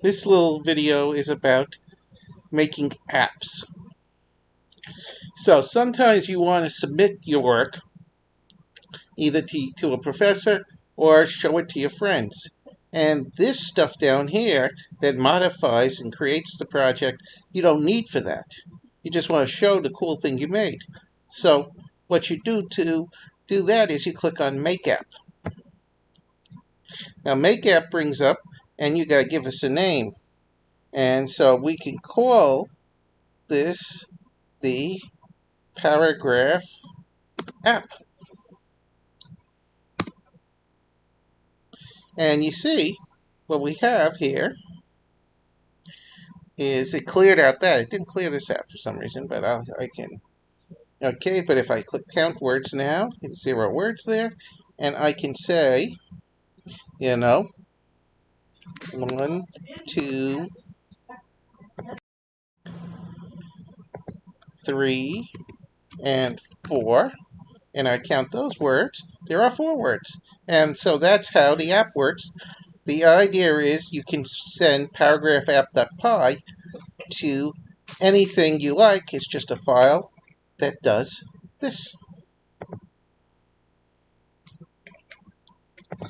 This little video is about making apps. So sometimes you want to submit your work either to a professor or show it to your friends. And this stuff down here that modifies and creates the project, you don't need for that. You just want to show the cool thing you made. So what you do to do that is you click on Make App. Now Make App brings up, and you got to give us a name. And so we can call this the paragraph app. And you see what we have here is it cleared out that. It didn't clear this out for some reason, but I can. Okay, but if I click count words now, it's 0 words there, and I can say, 1, 2, 3, and 4, and I count those words. There are 4 words. And so that's how the app works. The idea is you can send paragraphapp.py to anything you like. It's just a file that does this.